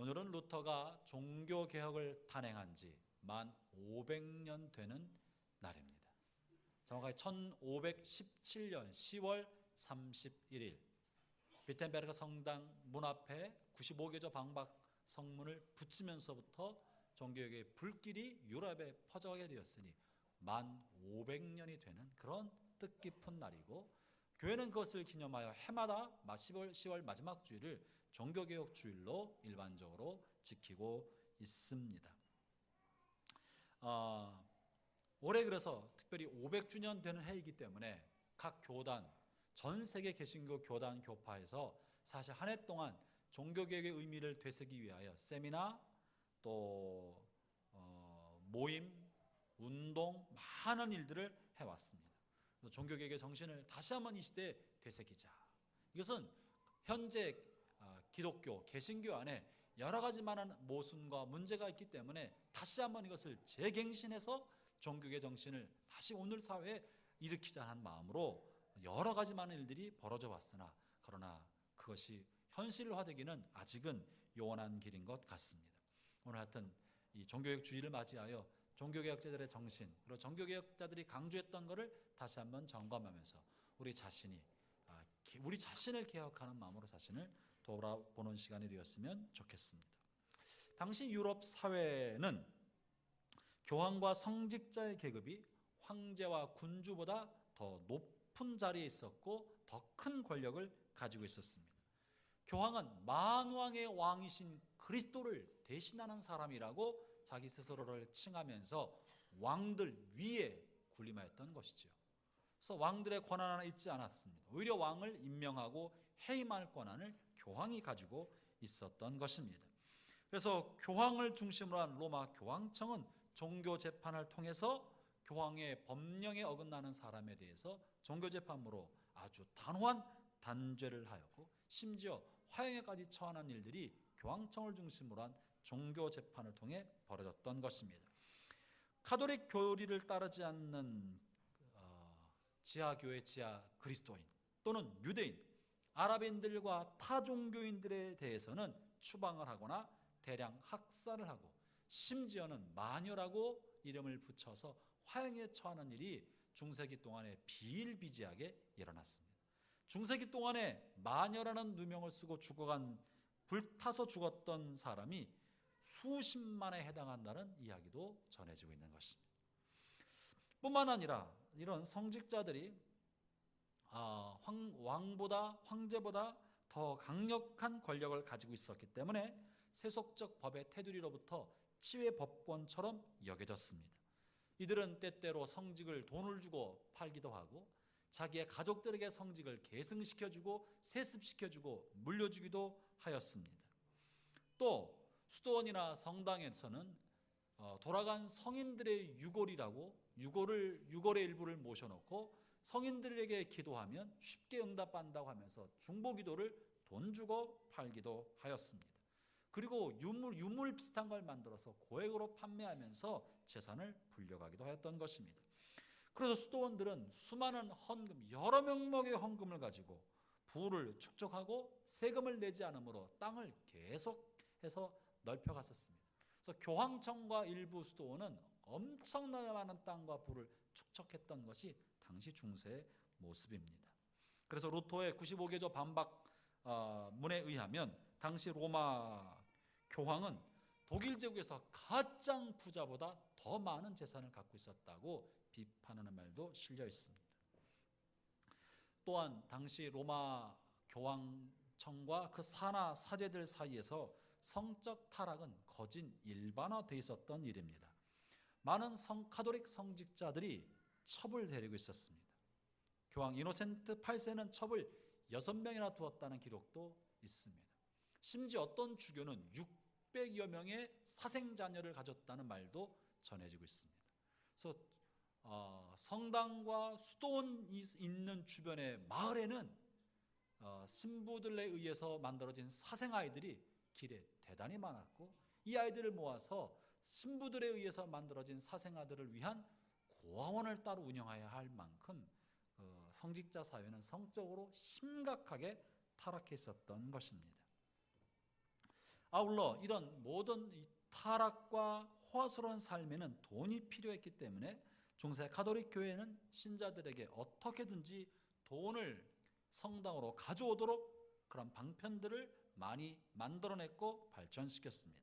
오늘은 루터가 종교개혁을 단행한 지 만 500년 되는 날입니다. 정확하게 1517년 10월 31일 비텐베르크 성당 문 앞에 95개조 방박 성문을 붙이면서부터 종교개혁의 불길이 유럽에 퍼져가게 되었으니 만 500년이 되는 그런 뜻깊은 날이고, 교회는 그것을 기념하여 해마다 10월 마지막 주일을 종교개혁 주일로 일반적으로 지키고 있습니다. 올해 그래서 특별히 500주년 되는 해이기 때문에 각 교단, 전 세계 개신교 교단 교파에서 사실 한 해 동안 종교개혁의 의미를 되새기기 위하여 세미나, 또 모임, 운동, 많은 일들을 해왔습니다. 종교개혁의 정신을 다시 한번 이 시대에 되새기자. 이것은 현재 기독교, 개신교 안에 여러 가지 많은 모순과 문제가 있기 때문에 다시 한번 이것을 재갱신해서 종교개혁의 정신을 다시 오늘 사회에 일으키자는 마음으로 여러 가지 많은 일들이 벌어져 왔으나, 그러나 그것이 현실화되기는 아직은 요원한 길인 것 같습니다. 오늘 하여튼 이 종교개혁 주일을 맞이하여 종교개혁자들의 정신, 그리고 종교개혁자들이 강조했던 것을 다시 한번 점검하면서 우리 자신을 개혁하는 마음으로 자신을 돌아보는 시간이 되었으면 좋겠습니다. 당시 유럽 사회는 교황과 성직자의 계급이 황제와 군주보다 더 높은 자리에 있었고 더 큰 권력을 가지고 있었습니다. 교황은 만왕의 왕이신 그리스도를 대신하는 사람이라고 자기 스스로를 칭하면서 왕들 위에 군림하였던 것이죠. 그래서 왕들의 권한 하나 있지 않았습니다. 오히려 왕을 임명하고 해임할 권한을 교황이 가지고 있었던 것입니다. 그래서 교황을 중심으로 한 로마 교황청은 종교 재판을 통해서 교황의 법령에 어긋나는 사람에 대해서 종교 재판으로 아주 단호한 단죄를 하였고, 심지어 화형에까지 처하는 일들이 교황청을 중심으로 한 종교 재판을 통해 벌어졌던 것입니다. 카톨릭 교리를 따르지 않는 지하교회, 지하 그리스도인 또는 유대인, 아랍인들과 타 종교인들에 대해서는 추방을 하거나 대량 학살을 하고, 심지어는 마녀라고 이름을 붙여서 화형에 처하는 일이 중세기 동안에 비일비재하게 일어났습니다. 중세기 동안에 마녀라는 누명을 쓰고 불타서 죽었던 사람이 수십만에 해당한다는 이야기도 전해지고 있는 것입니다. 뿐만 아니라 이런 성직자들이 왕보다, 황제보다 더 강력한 권력을 가지고 있었기 때문에 세속적 법의 테두리로부터 치외 법권처럼 여겨졌습니다. 이들은 때때로 성직을 돈을 주고 팔기도 하고, 자기의 가족들에게 성직을 계승시켜주고 세습시켜주고 물려주기도 하였습니다. 또 수도원이나 성당에서는 돌아간 성인들의 유골의 일부를 모셔놓고 성인들에게 기도하면 쉽게 응답한다고 하면서 중보기도를 돈 주고 팔기도 하였습니다. 그리고 유물 비슷한 걸 만들어서 고액으로 판매하면서 재산을 불려가기도 하였던 것입니다. 그래서 수도원들은 수많은 헌금, 여러 명목의 헌금을 가지고 부를 축적하고 세금을 내지 않으므로 땅을 계속해서 넓혀갔었습니다. 그래서 교황청과 일부 수도원은 엄청나게 많은 땅과 부를 축적했던 것이 당시 중세의 모습입니다. 그래서 루터의 95개조 반박 문에 의하면 당시 로마 교황은 독일 제국에서 가장 부자보다 더 많은 재산을 갖고 있었다고 비판하는 말도 실려 있습니다. 또한 당시 로마 교황청과 그 산하 사제들 사이에서 성적 타락은 거진 일반화되어 있었던 일입니다. 많은 카톨릭 성직자들이 첩을 데리고 있었습니다. 교황 이노센트 8세는 첩을 6명이나 두었다는 기록도 있습니다. 심지어 어떤 주교는 600여 명의 사생자녀를 가졌다는 말도 전해지고 있습니다. 그래서 성당과 수도원이 있는 주변의 마을에는 신부들에 의해서 만들어진 사생아이들이 길에 대단히 많았고, 이 아이들을 모아서 신부들에 의해서 만들어진 사생아들을 위한 고아원을 따로 운영해야 할 만큼 성직자 사회는 성적으로 심각하게 타락했었던 것입니다. 아울러 이런 모든 이 타락과 호화스러운 삶에는 돈이 필요했기 때문에 중세 가톨릭 교회는 신자들에게 어떻게든지 돈을 성당으로 가져오도록 그런 방편들을 많이 만들어냈고 발전시켰습니다.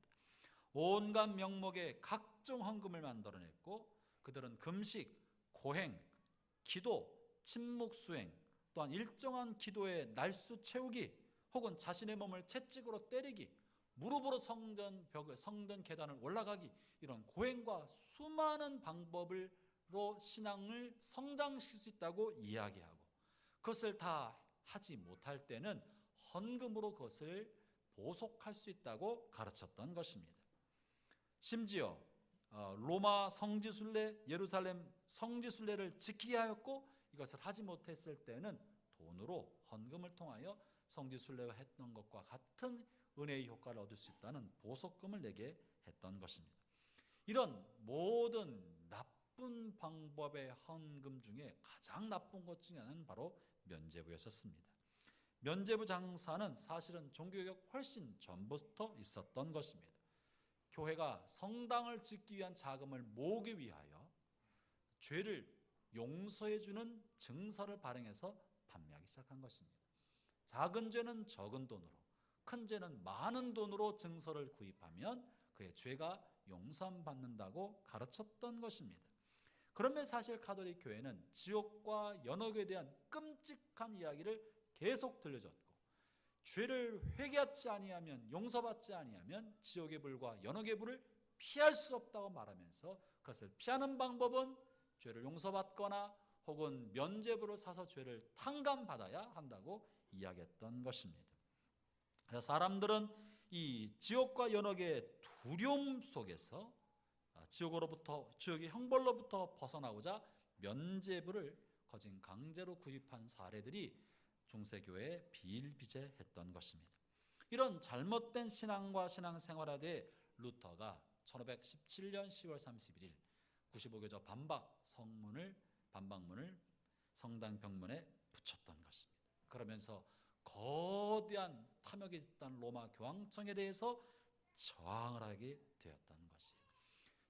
온갖 명목의 각종 헌금을 만들어냈고 그들은 금식, 고행, 기도, 침묵 수행, 또한 일정한 기도의 날수 채우기, 혹은 자신의 몸을 채찍으로 때리기, 무릎으로 성전 벽을, 성전 계단을 올라가기, 이런 고행과 수많은 방법으로 신앙을 성장시킬 수 있다고 이야기하고, 그것을 다 하지 못할 때는 헌금으로 그것을 보속할 수 있다고 가르쳤던 것입니다. 심지어 로마 성지순례, 예루살렘 성지순례를 지키게 하였고, 이것을 하지 못했을 때는 돈으로 헌금을 통하여 성지순례와 했던 것과 같은 은혜의 효과를 얻을 수 있다는 보석금을 내게 했던 것입니다. 이런 모든 나쁜 방법의 헌금 중에 가장 나쁜 것 중에 하나는 바로 면죄부였었습니다. 면죄부 장사는 사실은 종교개혁 훨씬 전부터 있었던 것입니다. 교회가 성당을 짓기 위한 자금을 모으기 위하여 죄를 용서해 주는 증서를 발행해서 판매하기 시작한 것입니다. 작은 죄는 적은 돈으로, 큰 죄는 많은 돈으로 증서를 구입하면 그의 죄가 용서받는다고 가르쳤던 것입니다. 그러면 사실 가톨릭 교회는 지옥과 연옥에 대한 끔찍한 이야기를 계속 들려줬고, 죄를 회개하지 아니하면, 용서받지 아니하면 지옥의 불과 연옥의 불을 피할 수 없다고 말하면서 그것을 피하는 방법은 죄를 용서받거나 혹은 면죄부를 사서 죄를 탕감받아야 한다고 이야기했던 것입니다. 그래서 사람들은 이 지옥과 연옥의 두려움 속에서 지옥의 형벌로부터 벗어나고자 면죄부를 거진 강제로 구입한 사례들이 중세교회에 비일비재했던 것입니다. 이런 잘못된 신앙과 신앙생활에 대해 루터가 1517년 10월 31일 95교조 반박문을 성당 벽문에 붙였던 것입니다. 그러면서 거대한 탐욕이 짙은 로마 교황청에 대해서 저항을 하게 되었던 것이에요.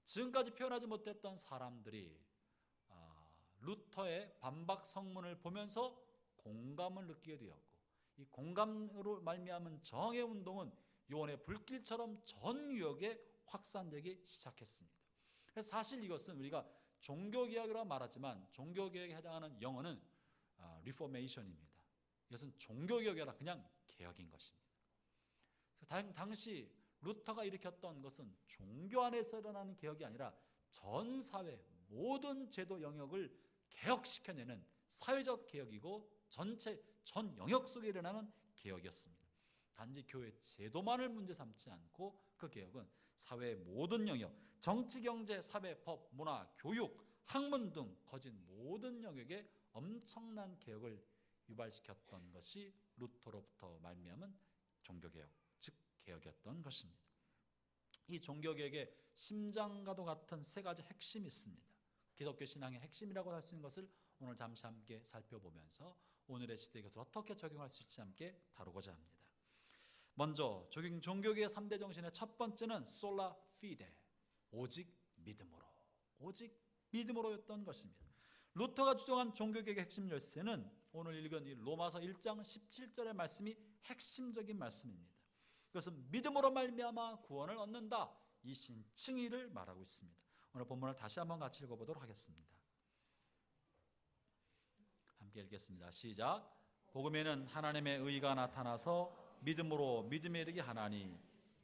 지금까지 표현하지 못했던 사람들이 루터의 반박 성문을 보면서 공감을 느끼게 되었고, 이 공감으로 말미암은 정의 운동은 요원의 불길처럼 전 유역에 확산되기 시작했습니다. 그래서 사실 이것은 우리가 종교개혁이라고 말하지만 종교개혁에 해당하는 영어는 리포메이션입니다. 이것은 종교개혁이 아니라 그냥 개혁인 것입니다. 당시 루터가 일으켰던 것은 종교 안에서 일어나는 개혁이 아니라 전 사회 모든 제도 영역을 개혁시켜내는 사회적 개혁이고 전 영역 속에 일어나는 개혁이었습니다. 단지 교회 제도만을 문제 삼지 않고 그 개혁은 사회의 모든 영역, 정치, 경제, 사회, 법, 문화, 교육, 학문 등 거진 모든 영역에 엄청난 개혁을 유발시켰던 것이 루터로부터 말미암은 종교개혁, 즉 개혁이었던 것입니다. 이 종교개혁의 심장과도 같은 세 가지 핵심이 있습니다. 기독교 신앙의 핵심이라고 할 수 있는 것을 오늘 잠시 함께 살펴보면서 오늘의 시대에 이것을 어떻게 적용할 수 있을지 함께 다루고자 합니다. 먼저 종교개혁의 3대 정신의 첫 번째는 솔라 피데, 오직 믿음으로였던 것입니다. 루터가 주장한 종교개혁의 핵심 열쇠는 오늘 읽은 이 로마서 1장 17절의 말씀이 핵심적인 말씀입니다. 그것은 믿음으로 말미암아 구원을 얻는다, 이 칭의를 말하고 있습니다. 오늘 본문을 다시 한번 같이 읽어보도록 하겠습니다. 함께 읽겠습니다. 시작. 복음에는 하나님의 의가 나타나서 믿음으로 믿음에 이르게 하나니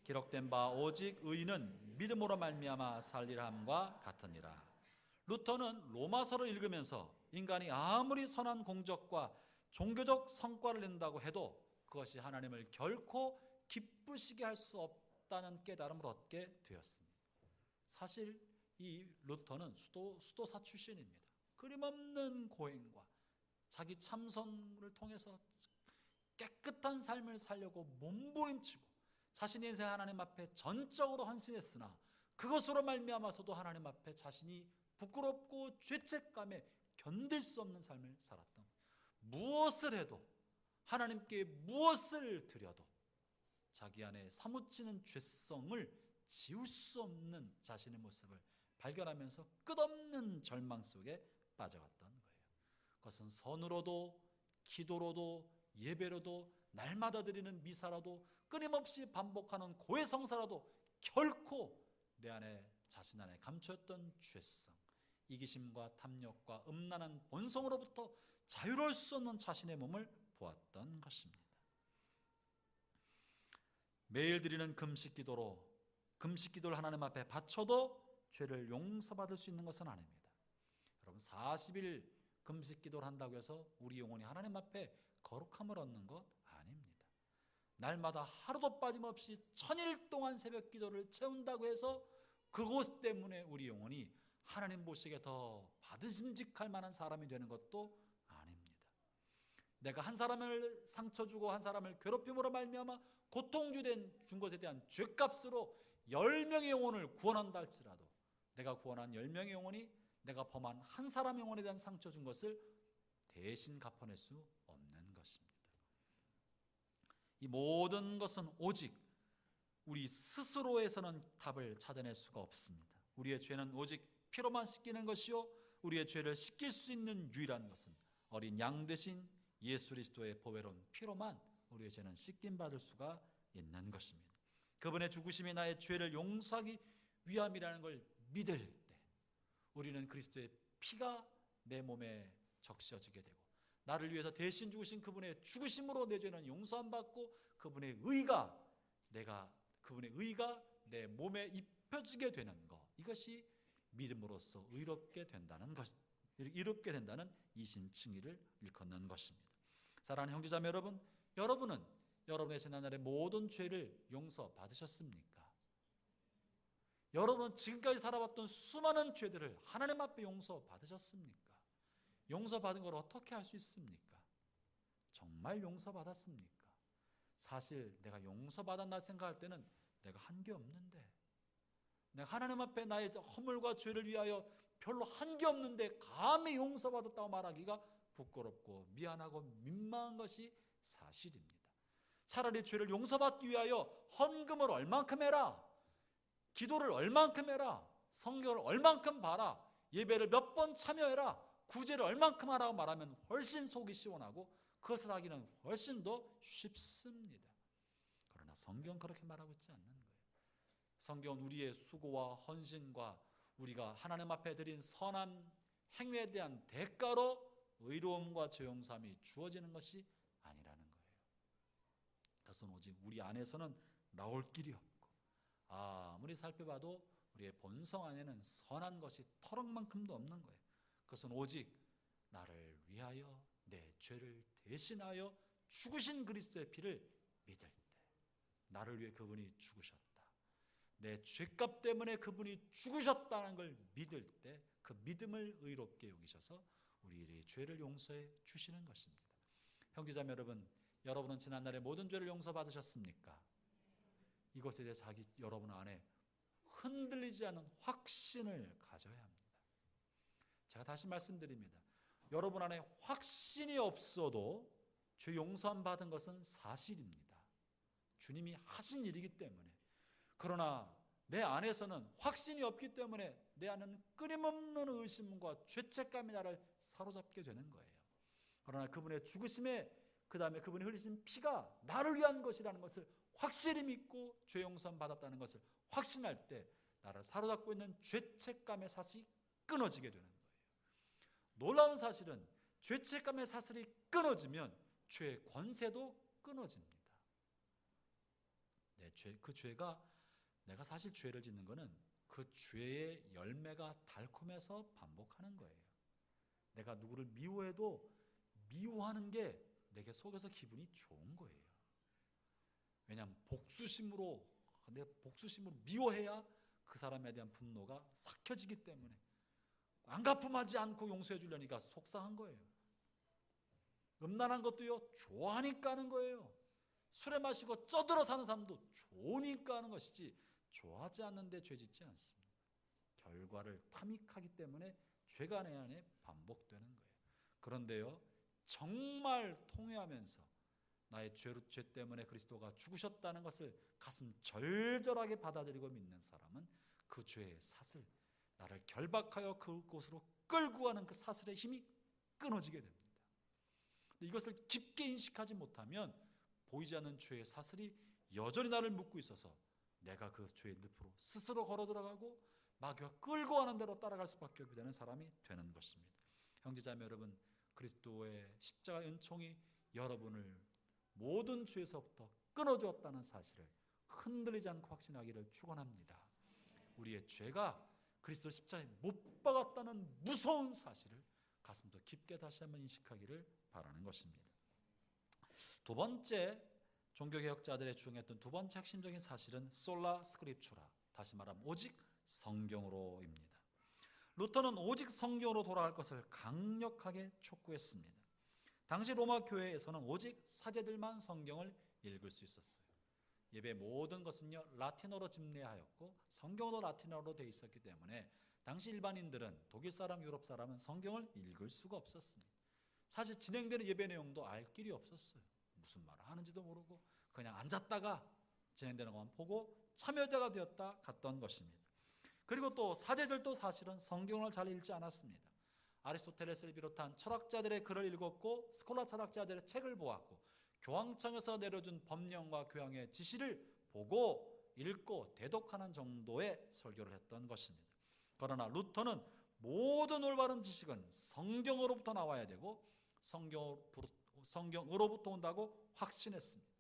기록된 바 오직 의인은 믿음으로 말미암아 살리라 함과 같으니라. 루터는 로마서를 읽으면서 인간이 아무리 선한 공적과 종교적 성과를 낸다고 해도 그것이 하나님을 결코 기쁘시게 할 수 없다는 깨달음을 얻게 되었습니다. 사실 이 루터는 수도사 출신입니다. 끊임없는 고행과 자기 참선을 통해서 깨끗한 삶을 살려고 몸부림치고 자신의 인생 하나님 앞에 전적으로 헌신했으나 그것으로 말미암아서도 하나님 앞에 자신이 부끄럽고 죄책감에 견딜 수 없는 삶을 살았던, 무엇을 해도 하나님께 무엇을 드려도 자기 안에 사무치는 죄성을 지울 수 없는 자신의 모습을 발견하면서 끝없는 절망 속에 빠져갔던 거예요. 그것은 선으로도 기도로도 예배로도 날마다 드리는 미사라도 끊임없이 반복하는 고해성사라도 결코 내 안에 자신 안에 감추었던 죄성, 이기심과 탐욕과 음란한 본성으로부터 자유로울 수 없는 자신의 몸을 보았던 것입니다. 매일 드리는 금식 기도를 하나님 앞에 바쳐도 죄를 용서받을 수 있는 것은 아닙니다. 여러분 40일 금식 기도를 한다고 해서 우리 영혼이 하나님 앞에 거룩함을 얻는 것 아닙니다. 날마다 하루도 빠짐없이 1000일 동안 새벽 기도를 채운다고 해서 그것 때문에 우리 영혼이 하나님 보시기에 더 받으심직할 만한 사람이 되는 것도 아닙니다. 내가 한 사람을 상처 주고 한 사람을 괴롭힘으로 말미암아 고통 준 것에 대한 죄값으로 10명의 영혼을 구원한다 할지라도 내가 구원한 10명의 영혼이 내가 범한 한 사람 영혼에 대한 상처 준 것을 대신 갚아낼 수 없는 것입니다. 이 모든 것은 오직 우리 스스로에서는 답을 찾아낼 수가 없습니다. 우리의 죄는 오직 피로만 씻기는 것이요 우리의 죄를 씻길 수 있는 유일한 것은 어린 양 대신 예수 그리스도의 보배로운 피로만 우리의 죄는 씻김 받을 수가 있는 것입니다. 그분의 죽으심이 나의 죄를 용서하기 위함이라는 걸 믿을 때 우리는 그리스도의 피가 내 몸에 적셔지게 되고 나를 위해서 대신 죽으신 그분의 죽으심으로 내 죄는 용서함 받고 그분의 의가 내 몸에 입혀지게 되는 것, 이것이 믿음으로써 의롭게 된다는 이신칭의를 일컫는 것입니다. 사랑하는 형제자매 여러분, 여러분은 여러분의 지난날의 모든 죄를 용서받으셨습니까? 여러분은 지금까지 살아왔던 수많은 죄들을 하나님 앞에 용서받으셨습니까? 용서받은 걸 어떻게 할 수 있습니까? 정말 용서받았습니까? 사실 내가 용서받았나 생각할 때는 내가 한 게 없는데, 내가 하나님 앞에 나의 허물과 죄를 위하여 별로 한 게 없는데 감히 용서받았다고 말하기가 부끄럽고 미안하고 민망한 것이 사실입니다. 차라리 죄를 용서받기 위하여 헌금을 얼만큼 해라, 기도를 얼만큼 해라, 성경을 얼만큼 봐라, 예배를 몇 번 참여해라, 구제를 얼만큼 하라고 말하면 훨씬 속이 시원하고 그것을 하기는 훨씬 더 쉽습니다. 그러나 성경은 그렇게 말하고 있지 않는 거예요. 성경은 우리의 수고와 헌신과 우리가 하나님 앞에 드린 선한 행위에 대한 대가로 의로움과 죄 용서함이 주어지는 것이 아니라는 거예요. 그것은 오직 우리 안에서는 나올 길이 없고 아무리 살펴봐도 우리의 본성 안에는 선한 것이 터럭만큼도 없는 거예요. 그것은 오직 나를 위하여 내 죄를 대신하여 죽으신 그리스도의 피를 믿을 때, 나를 위해 그분이 죽으셨다, 내 죄값 때문에 그분이 죽으셨다는 걸 믿을 때 그 믿음을 의롭게 여기셔서 우리의 죄를 용서해 주시는 것입니다. 형제자매 여러분, 여러분은 지난날의 모든 죄를 용서받으셨습니까? 이것에 대해서 여러분 안에 흔들리지 않는 확신을 가져야 합니다. 제가 다시 말씀드립니다. 여러분 안에 확신이 없어도 죄 용서함 받은 것은 사실입니다. 주님이 하신 일이기 때문에. 그러나 내 안에서는 확신이 없기 때문에 내 안에는 끊임없는 의심과 죄책감이 나를 사로잡게 되는 거예요. 그러나 그분의 죽으심에 그 다음에 그분이 흘리신 피가 나를 위한 것이라는 것을 확실히 믿고 죄 용서함 받았다는 것을 확신할 때 나를 사로잡고 있는 죄책감의 사슬이 끊어지게 되는 거예요. 놀라운 사실은 죄책감의 사슬이 끊어지면 죄의 권세도 끊어집니다. 그 죄가, 내가 사실 죄를 짓는 것은 그 죄의 열매가 달콤해서 반복하는 거예요. 내가 누구를 미워해도 미워하는 게 내게 속에서 기분이 좋은 거예요. 왜냐하면 복수심으로 미워해야 그 사람에 대한 분노가 삭혀지기 때문에 안 갚음하지 않고 용서해 주려니까 속상한 거예요. 음란한 것도요, 좋아하니까 하는 거예요. 술에 마시고 쪄들어 사는 사람도 좋으니까 하는 것이지 좋아하지 않는데 죄 짓지 않습니다. 결과를 탐닉하기 때문에 죄가 내 안에 반복되는 거예요. 그런데요, 정말 통회하면서 나의 죄 때문에 그리스도가 죽으셨다는 것을 가슴 절절하게 받아들이고 믿는 사람은 그 죄의 사슬, 나를 결박하여 그곳으로 끌고 가는 그 사슬의 힘이 끊어지게 됩니다. 이것을 깊게 인식하지 못하면 보이지 않는 죄의 사슬이 여전히 나를 묶고 있어서 내가 그 죄의 늪으로 스스로 걸어 들어가고 마귀가 끌고 가는 대로 따라갈 수밖에 없게 되는 사람이 되는 것입니다. 형제자매 여러분, 그리스도의 십자가 은총이 여러분을 모든 죄에서부터 끊어주었다는 사실을 흔들리지 않고 확신하기를 축원합니다. 우리의 죄가 그리스도 십자가에 못 박았다는 무서운 사실을 가슴도 깊게 다시 한번 인식하기를 바라는 것입니다. 두 번째, 종교개혁자들의 주장했던 두 번째 핵심적인 사실은 솔라 스크립추라, 다시 말하면 오직 성경으로입니다. 루터는 오직 성경으로 돌아갈 것을 강력하게 촉구했습니다. 당시 로마 교회에서는 오직 사제들만 성경을 읽을 수 있었어요. 예배 모든 것은요 라틴어로 집례하였고 성경도 라틴어로 되어 있었기 때문에 당시 일반인들은 독일 사람, 유럽 사람은 성경을 읽을 수가 없었습니다. 사실 진행되는 예배 내용도 알 길이 없었어요. 무슨 말을 하는지도 모르고 그냥 앉았다가 진행되는 것만 보고 참여자가 되었다 갔던 것입니다. 그리고 또 사제들도 사실은 성경을 잘 읽지 않았습니다. 아리스토텔레스를 비롯한 철학자들의 글을 읽었고 스콜라 철학자들의 책을 보았고 교황청에서 내려준 법령과 교황의 지시를 보고 읽고 대독하는 정도의 설교를 했던 것입니다. 그러나 루터는 모든 올바른 지식은 성경으로부터 나와야 되고 성경으로부터 온다고 확신했습니다.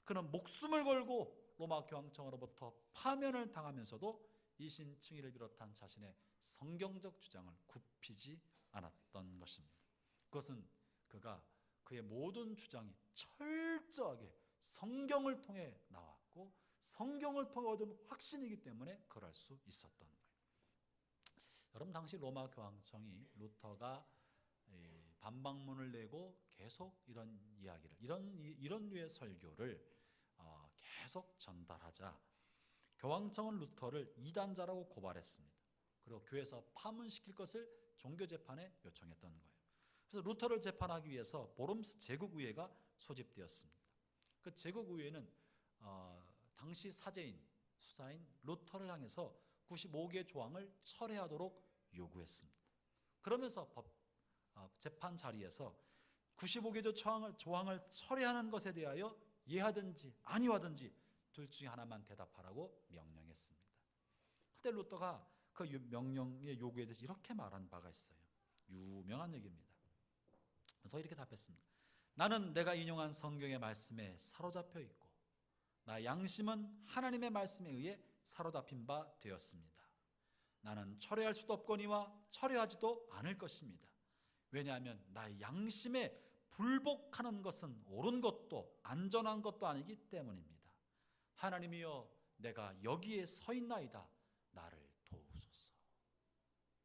그는 목숨을 걸고 로마 교황청으로부터 파면을 당하면서도 이신칭의를 비롯한 자신의 성경적 주장을 굽히지 않았던 것입니다. 그것은 그가 그의 모든 주장이 철저하게 성경을 통해 나왔고 성경을 통해 얻은 확신이기 때문에 그럴 수 있었던 거예요. 여러분, 당시 로마 교황청이 루터가 반박문을 내고 계속 이런 이야기를 이런 류의 설교를 계속 전달하자 교황청은 루터를 이단자라고 고발했습니다. 그리고 교회에서 파문시킬 것을 종교재판에 요청했던 거예요. 그래서 루터를 재판하기 위해서 보름스 제국의회가 소집되었습니다. 그 제국의회는 당시 수사인 루터를 향해서 95개의 조항을 철회하도록 요구했습니다. 그러면서 재판 자리에서 95개 조항을 철회하는 것에 대하여 예하든지 아니하든지 둘 중에 하나만 대답하라고 명령했습니다. 그때 루터가 그 명령의 요구에 대해서 이렇게 말한 바가 있어요. 유명한 얘기입니다. 더 이렇게 답했습니다. 나는 내가 인용한 성경의 말씀에 사로잡혀 있고 나의 양심은 하나님의 말씀에 의해 사로잡힌 바 되었습니다. 나는 철회할 수도 없거니와 철회하지도 않을 것입니다. 왜냐하면 나의 양심에 불복하는 것은 옳은 것도 안전한 것도 아니기 때문입니다. 하나님이여, 내가 여기에 서 있나이다. 나를 도우소서.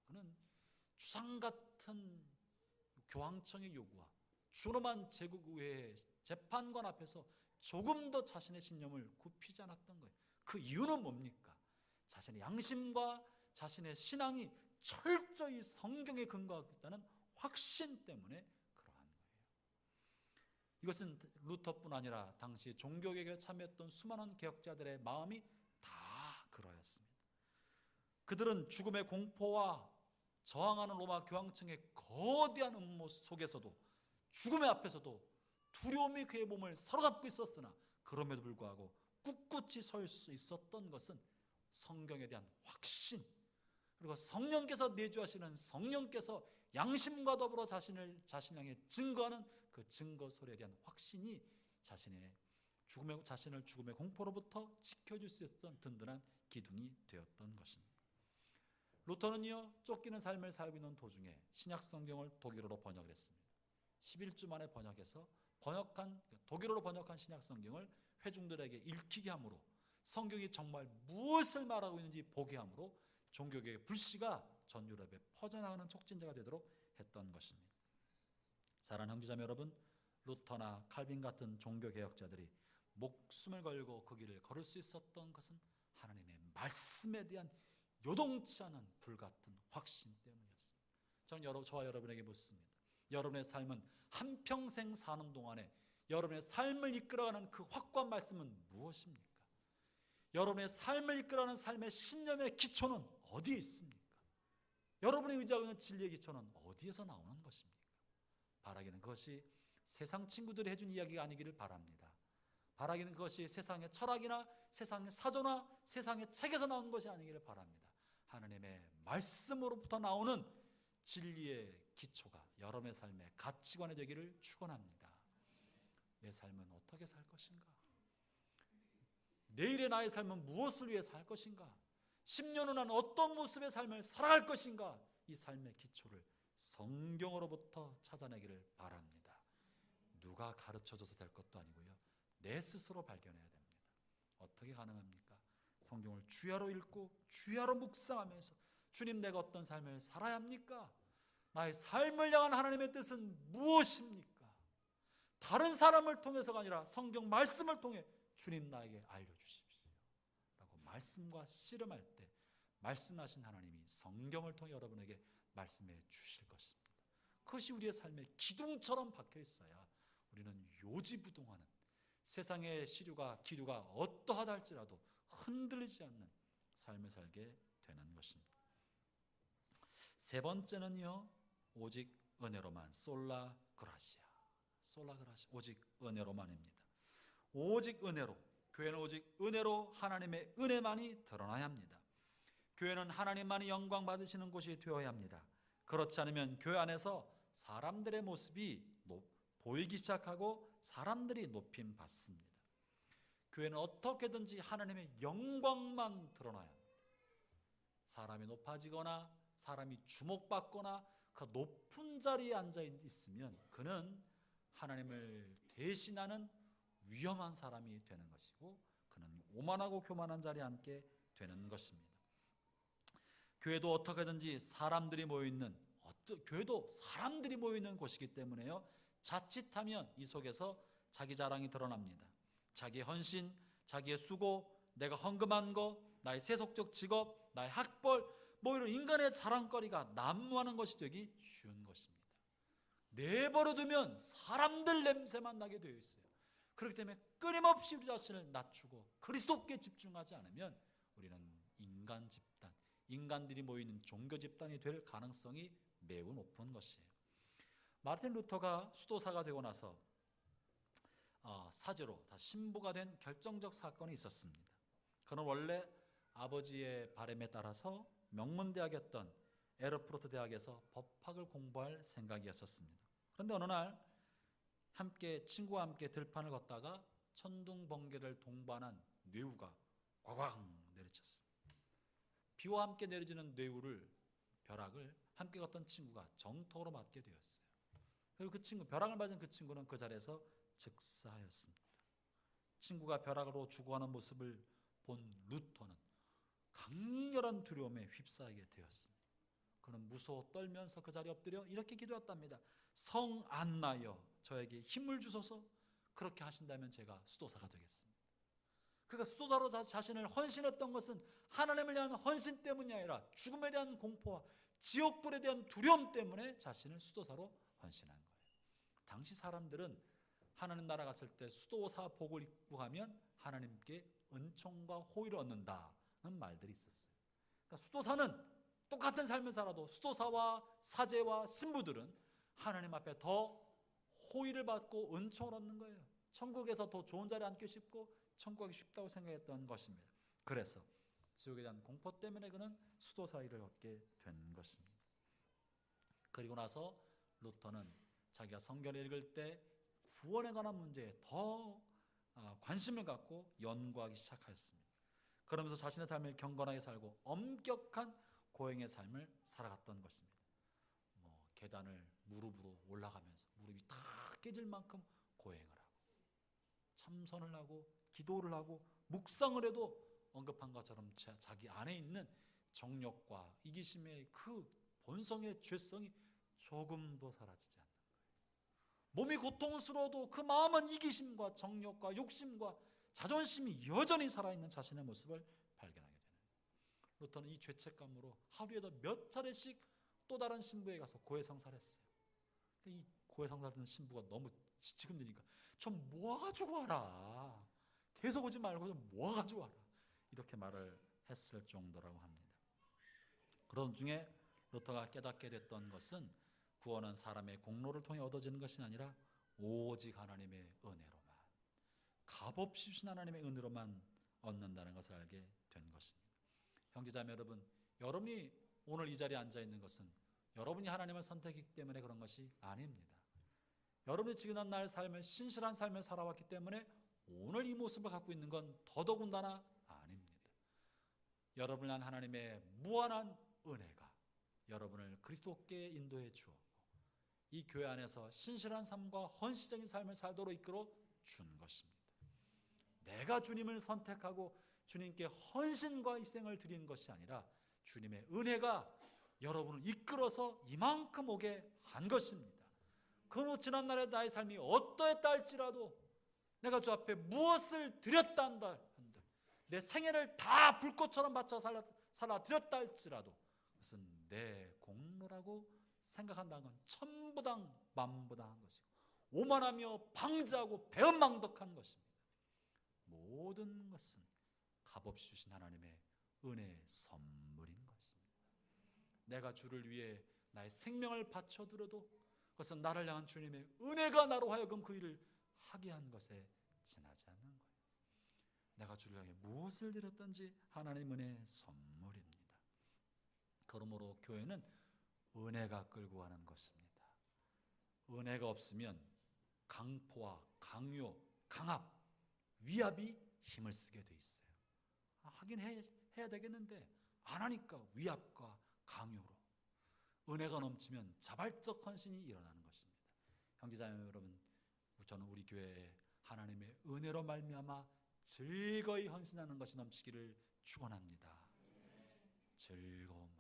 그는 주상 같은 교황청의 요구와 준엄한 제국의회 재판관 앞에서 조금 더 자신의 신념을 굽히지 않았던 거예요. 그 이유는 뭡니까? 자신의 양심과 자신의 신앙이 철저히 성경에 근거하고 있다는 확신 때문에 그러한 거예요. 이것은 루터뿐 아니라 당시 종교개혁에 참여했던 수많은 개혁자들의 마음이 다 그러했습니다. 그들은 죽음의 공포와 저항하는 로마 교황청의 거대한 음모 속에서도 죽음의 앞에서도 두려움이 그의 몸을 사로잡고 있었으나 그럼에도 불구하고 꿋꿋이 설 수 있었던 것은 성경에 대한 확신, 그리고 성령께서 내주하시는 성령께서 양심과 더불어 자신을 향해 증거하는 그 증거소리에 대한 확신이 자신을 죽음의 공포로부터 지켜줄 수 있었던 든든한 기둥이 되었던 것입니다. 루터는요, 쫓기는 삶을 살고 있는 도중에 신약 성경을 독일어로 번역을 했습니다. 11주 만에 번역해서 독일어로 번역한 신약 성경을 회중들에게 읽히게 함으로 성경이 정말 무엇을 말하고 있는지 보게 함으로 종교개혁의 불씨가 전 유럽에 퍼져나가는 촉진제가 되도록 했던 것입니다. 사랑하는 형제자매 여러분, 루터나 칼빈 같은 종교개혁자들이 목숨을 걸고 그 길을 걸을 수 있었던 것은 하나님의 말씀에 대한 요동치 않은 불같은 확신 때문이었습니다. 저는 저와 여러분에게 묻습니다. 여러분의 삶은 한평생 사는 동안에 여러분의 삶을 이끌어가는 그 확고한 말씀은 무엇입니까? 여러분의 삶을 이끌어가는 삶의 신념의 기초는 어디에 있습니까? 여러분이 의지하고 있는 진리의 기초는 어디에서 나오는 것입니까? 바라기는 그것이 세상 친구들이 해준 이야기가 아니기를 바랍니다. 바라기는 그것이 세상의 철학이나 세상의 사조나 세상의 책에서 나오는 것이 아니기를 바랍니다. 하나님의 말씀으로부터 나오는 진리의 기초가 여러분의 삶의 가치관이 되기를 축원합니다. 내 삶은 어떻게 살 것인가? 내일의 나의 삶은 무엇을 위해 살 것인가? 10년 후 나는 어떤 모습의 삶을 살아갈 것인가? 이 삶의 기초를 성경으로부터 찾아내기를 바랍니다. 누가 가르쳐줘서 될 것도 아니고요, 내 스스로 발견해야 됩니다. 어떻게 가능합니까? 성경을 주야로 읽고 주야로 묵상하면서 주님, 내가 어떤 삶을 살아야 합니까? 나의 삶을 향한 하나님의 뜻은 무엇입니까? 다른 사람을 통해서가 아니라 성경 말씀을 통해 주님 나에게 알려주십시오 라고 말씀과 씨름할 때 말씀하신 하나님이 성경을 통해 여러분에게 말씀해 주실 것입니다. 그것이 우리의 삶의 기둥처럼 박혀 있어야 우리는 요지부동하는, 세상의 시류가 기류가 어떠하다 할지라도 흔들리지 않는 삶을 살게 되는 것입니다. 세 번째는요, 오직 은혜로만, 솔라 그라시아. 오직 은혜로만입니다. 오직 은혜로, 교회는 오직 은혜로 하나님의 은혜만이 드러나야 합니다. 교회는 하나님만이 영광 받으시는 곳이 되어야 합니다. 그렇지 않으면 교회 안에서 사람들의 모습이 보이기 시작하고 사람들이 높임 받습니다. 교회는 어떻게든지 하나님의 영광만 드러나야 합니다. 사람이 높아지거나 사람이 주목받거나 그 높은 자리에 앉아 있으면 그는 하나님을 대신하는 위험한 사람이 되는 것이고, 그는 오만하고 교만한 자리에 앉게 되는 것입니다. 교회도 어떻게든지 사람들이 모여있는, 교회도 사람들이 모여있는 곳이기 때문에요, 자칫하면 이 속에서 자기 자랑이 드러납니다. 자기의 헌신, 자기의 수고, 내가 헌금한 거, 나의 세속적 직업, 나의 학벌, 이런 인간의 자랑거리가 난무하는 것이 되기 쉬운 것입니다. 내버려두면 사람들 냄새만 나게 되어 있어요. 그렇기 때문에 끊임없이 우리 자신을 낮추고 그리스도께 집중하지 않으면 우리는 인간 집단, 인간들이 모이는 종교 집단이 될 가능성이 매우 높은 것이에요. 마르틴 루터가 수도사가 되고 나서 사제로 신부가 된 결정적 사건이 있었습니다. 그는 원래 아버지의 바람에 따라서 명문대학이었던 에르푸르트 대학에서 법학을 공부할 생각이었습니다. 그런데 어느 날 친구와 함께 들판을 걷다가 천둥번개를 동반한 뇌우가 꽝꽝 내리쳤습니다. 비와 함께 내려지는 벼락을 함께 걷던 친구가 정통으로 맞게 되었어요. 그리고 벼락을 맞은 그 친구는 그 자리에서 즉사하였습니다. 친구가 벼락으로 죽어가는 모습을 본 루터는 강렬한 두려움에 휩싸이게 되었습니다. 그는 무서워 떨면서 그 자리에 엎드려 이렇게 기도했답니다. 성 안나여 저에게 힘을 주소서. 그렇게 하신다면 제가 수도사가 되겠습니다. 그가 수도사로 자신을 헌신했던 것은 하나님을 위한 헌신 때문이 아니라 죽음에 대한 공포와 지옥불에 대한 두려움 때문에 자신을 수도사로 헌신한 거예요. 당시 사람들은 하나님 나라 갔을 때 수도사 복을 입고 가면 하나님께 은총과 호의를 얻는다는 말들이 있었어요. 그러니까 수도사는 똑같은 삶을 살아도 수도사와 사제와 신부들은 하나님 앞에 더 호의를 받고 은총을 얻는 거예요. 천국에서 더 좋은 자리에 앉기 쉽고 천국하기 쉽다고 생각했던 것입니다. 그래서 지옥에 대한 공포 때문에 그는 수도사 일을 얻게 된 것입니다. 그리고 나서 루터는 자기가 성경을 읽을 때 구원에 관한 문제에 더 관심을 갖고 연구하기 시작하였습니다. 그러면서 자신의 삶을 경건하게 살고 엄격한 고행의 삶을 살아갔던 것입니다. 계단을 무릎으로 올라가면서 무릎이 다 깨질 만큼 고행을 하고 참선을 하고 기도를 하고 묵상을 해도 언급한 것처럼 자기 안에 있는 정욕과 이기심의 그 본성의 죄성이 조금도 사라지지 않는 거예요. 몸이 고통스러워도 그 마음은 이기심과 정욕과 욕심과 자존심이 여전히 살아있는 자신의 모습을 발견하게 되는 거예요. 루터는 이 죄책감으로 하루에도 몇 차례씩 또 다른 신부에 가서 고해성사를 했어요. 이 고해성사를 듣는 신부가 너무 지치금 드니까 좀 모아가지고 와라. 계속 오지 말고 좀 모아가지고 와라. 이렇게 말을 했을 정도라고 합니다. 그런 중에 루터가 깨닫게 됐던 것은 구원은 사람의 공로를 통해 얻어지는 것이 아니라 오직 하나님의 은혜로만, 값없이 주신 하나님의 은혜로만 얻는다는 것을 알게 된 것입니다. 형제자매 여러분, 여러분이 오늘 이 자리에 앉아 있는 것은 여러분이 하나님을 선택했기 때문에 그런 것이 아닙니다. 여러분이 지금한 날 삶을, 신실한 삶을 살아왔기 때문에 오늘 이 모습을 갖고 있는 건 더더군다나 아닙니다. 여러분을 향한 하나님의 무한한 은혜가 여러분을 그리스도께 인도해 주었고, 이 교회 안에서 신실한 삶과 헌신적인 삶을 살도록 이끌어 준 것입니다. 내가 주님을 선택하고 주님께 헌신과 희생을 드린 것이 아니라 주님의 은혜가 여러분을 이끌어서 이만큼 오게 한 것입니다. 그 지난날의 나의 삶이 어떠했다 할지라도, 내가 주 앞에 무엇을 드렸다 한들, 내 생애를 다 불꽃처럼 바쳐 살아 드렸다 할지라도 그것은 내 공로라고 생각한다는 건 천부당 만부당한 것이고 오만하며 방자하고 배은망덕한 것입니다. 모든 것은 값없이 주신 하나님의 은혜의 선물인 것입니다. 내가 주를 위해 나의 생명을 바쳐드려도 그것은 나를 향한 주님의 은혜가 나로 하여금 그 일을 하게 한 것에 지나지 않는 거예요. 내가 주를 향해 무엇을 드렸든지 하나님 은혜의 선물입니다. 그러므로 교회는 은혜가 끌고 가는 것입니다. 은혜가 없으면 강포와 강요, 강압, 위압이 힘을 쓰게 돼 있어요. 하긴 해야 되겠는데 안 하니까 위압과 강요로, 은혜가 넘치면 자발적 헌신이 일어나는 것입니다. 형제자매 여러분, 저는 우리 교회에 하나님의 은혜로 말미암아 즐거이 헌신하는 것이 넘치기를 축원합니다. 즐거운 마음으로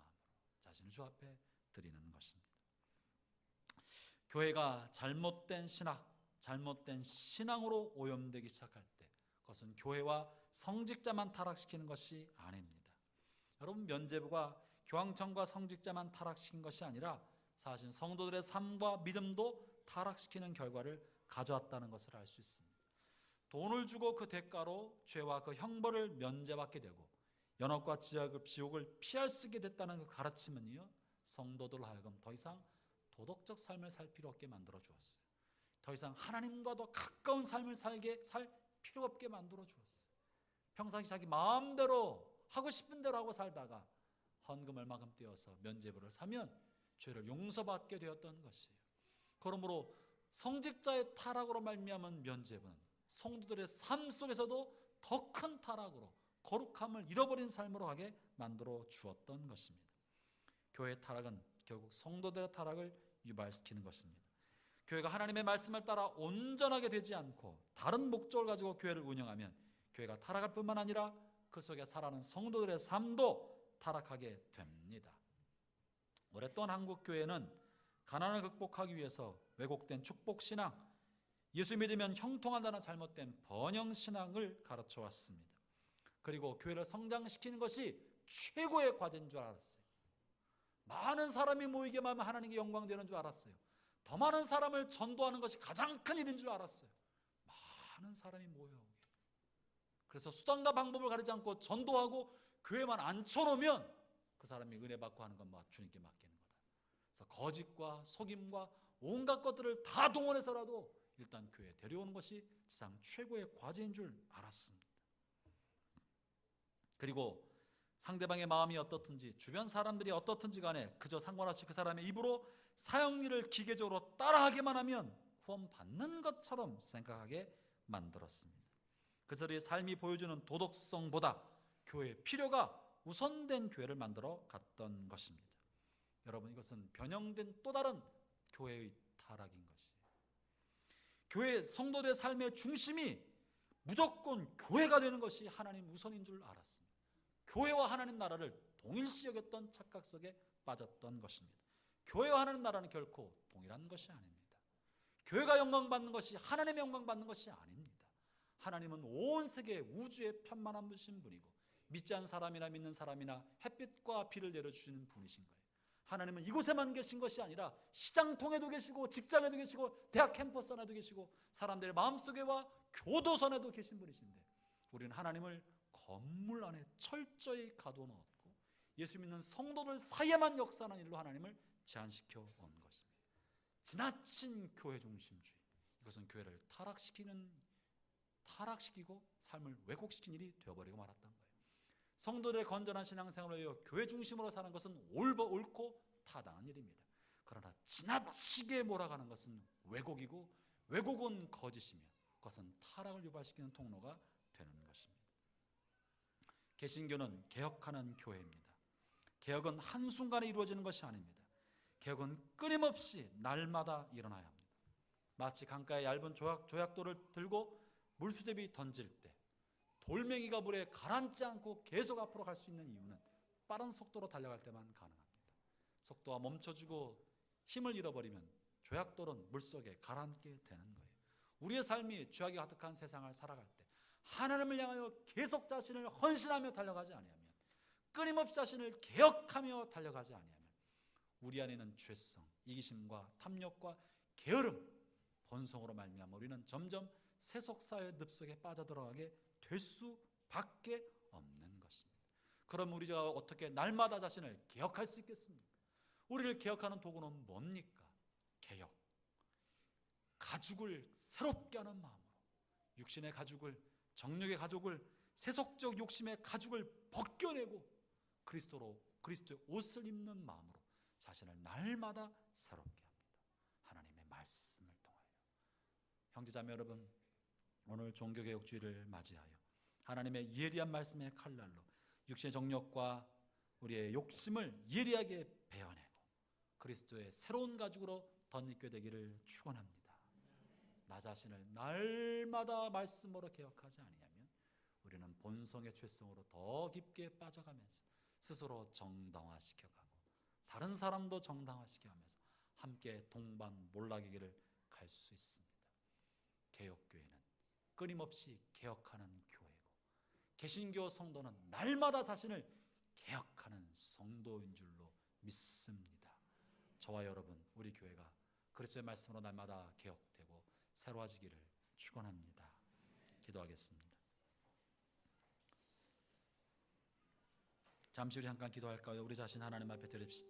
자신을 주 앞에 드리는 것입니다. 교회가 잘못된 신학, 잘못된 신앙으로 오염되기 시작할 때 그것은 교회와 성직자만 타락시키는 것이 아닙니다. 여러분, 면죄부가 교황청과 성직자만 타락시킨 것이 아니라 사실 성도들의 삶과 믿음도 타락시키는 결과를 가져왔다는 것을 알 수 있습니다. 돈을 주고 그 대가로 죄와 그 형벌을 면제받게 되고 연옥과 지옥을 피할 수 있게 됐다는 그 가르침은요, 성도들 하여금 더 이상 도덕적 삶을 살 필요 없게 만들어 주었어요. 더 이상 하나님과 더 가까운 삶을 살 필요 없게 만들어 주었어요. 평상시 자기 마음대로 하고 싶은 대로 하고 살다가 헌금 얼마큼 떼어서 면죄부를 사면 죄를 용서받게 되었던 것이에요. 그러므로 성직자의 타락으로 말미암은 면죄부는 성도들의 삶 속에서도 더 큰 타락으로 거룩함을 잃어버린 삶으로 하게 만들어 주었던 것입니다. 교회의 타락은 결국 성도들의 타락을 유발시키는 것입니다. 교회가 하나님의 말씀을 따라 온전하게 되지 않고 다른 목적을 가지고 교회를 운영하면 교회가 타락할 뿐만 아니라 그 속에 살아가는 성도들의 삶도 타락하게 됩니다. 오랫동안 한국 교회는 가난을 극복하기 위해서 왜곡된 축복신앙, 예수 믿으면 형통한다는 잘못된 번영신앙을 가르쳐 왔습니다. 그리고 교회를 성장시키는 것이 최고의 과제인 줄 알았어요. 많은 사람이 모이게만 하면 하나님께 영광 되는 줄 알았어요. 더 많은 사람을 전도하는 것이 가장 큰 일인 줄 알았어요. 많은 사람이 모여오게. 그래서 수단과 방법을 가리지 않고 전도하고 교회만 앉혀놓으면 그 사람이 은혜 받고 하는 건 주님께 맡기는 거다. 그래서 거짓과 속임과 온갖 것들을 다 동원해서라도 일단 교회에 데려오는 것이 세상 최고의 과제인 줄 알았습니다. 그리고 상대방의 마음이 어떻든지 주변 사람들이 어떻든지 간에 그저 상관없이 그 사람의 입으로 사형리를 기계적으로 따라하기만 하면 구원받는 것처럼 생각하게 만들었습니다. 그들의 삶이 보여주는 도덕성보다 교회의 필요가 우선된 교회를 만들어 갔던 것입니다. 여러분, 이것은 변형된 또 다른 교회의 타락인 것이에요. 교회 성도들의 삶의 중심이 무조건 교회가 되는 것이 하나님 우선인 줄 알았습니다. 교회와 하나님 나라를 동일시 여겼던 착각 속에 빠졌던 것입니다. 교회와 하나님 나라는 결코 동일한 것이 아닙니다. 교회가 영광받는 것이 하나님의 영광받는 것이 아닙니다. 하나님은 온 세계 우주에 편만한 분이신 분이고 믿지 않는 사람이나 믿는 사람이나 햇빛과 비를 내려주시는 분이신 거예요. 하나님은 이곳에만 계신 것이 아니라 시장통에도 계시고 직장에도 계시고 대학 캠퍼스 안에도 계시고 사람들의 마음속에와 교도선에도 계신 분이신데 우리는 하나님을 건물 안에 철저히 가둬놓았고 예수 믿는 성도들 사이에만 역사하는 일로 하나님을 제한시켜 온 것입니다. 지나친 교회 중심주의, 이것은 교회를 타락시키고 삶을 왜곡시킨 일이 되어버리고 말았던 거예요. 성도들의 건전한 신앙생활을 위해 교회 중심으로 사는 것은 옳고 타당한 일입니다. 그러나 지나치게 몰아가는 것은 왜곡이고 왜곡은 거짓이며 그것은 타락을 유발시키는 통로가 되는 것입니다. 개신교는 개혁하는 교회입니다. 개혁은 한순간에 이루어지는 것이 아닙니다. 개혁은 끊임없이 날마다 일어나야 합니다. 마치 강가의 얇은 조약돌을 들고 물수제비 던질 때 돌멩이가 물에 가라앉지 않고 계속 앞으로 갈 수 있는 이유는 빠른 속도로 달려갈 때만 가능합니다. 속도가 멈춰지고 힘을 잃어버리면 조약돌은 물속에 가라앉게 되는 거예요. 우리의 삶이 죄악이 가득한 세상을 살아갈 때 하나님을 향하여 계속 자신을 헌신하며 달려가지 아니하면, 끊임없이 자신을 개혁하며 달려가지 아니하면 우리 안에 있는 죄성, 이기심과 탐욕과 게으름, 본성으로 말미암아 우리는 점점 세속사의 늪속에 빠져들어가게 될 수밖에 없는 것입니다. 그럼 우리가 어떻게 날마다 자신을 개혁할 수 있겠습니까? 우리를 개혁하는 도구는 뭡니까? 개혁. 가죽을 새롭게 하는 마음으로, 육신의 가죽을, 정욕의 가죽을, 세속적 욕심의 가죽을 벗겨내고 그리스도의 옷을 입는 마음으로 자신을 날마다 새롭게 합니다. 하나님의 말씀을 통하여. 형제자매 여러분, 오늘 종교개혁주의를 맞이하여 하나님의 예리한 말씀의 칼날로 육신의 정욕과 우리의 욕심을 예리하게 베어내고 그리스도의 새로운 가죽으로 덧입게 되기를 축원합니다. 나 자신을 날마다 말씀으로 개혁하지 아니하면 우리는 본성의 죄성으로 더 깊게 빠져가면서 스스로 정당화시켜가고 다른 사람도 정당화시켜가면서 함께 동반몰락의 길을 갈 수 있습니다. 개혁교회는 끊임없이 개혁하는 교회고 개신교 성도는 날마다 자신을 개혁하는 성도인 줄로 믿습니다. 저와 여러분, 우리 교회가 그리스도의 말씀으로 날마다 개혁되고 새로워지기를 축원합니다. 기도하겠습니다. 잠시 우리 잠깐 기도할까요? 우리 자신 하나님 앞에 드립시다.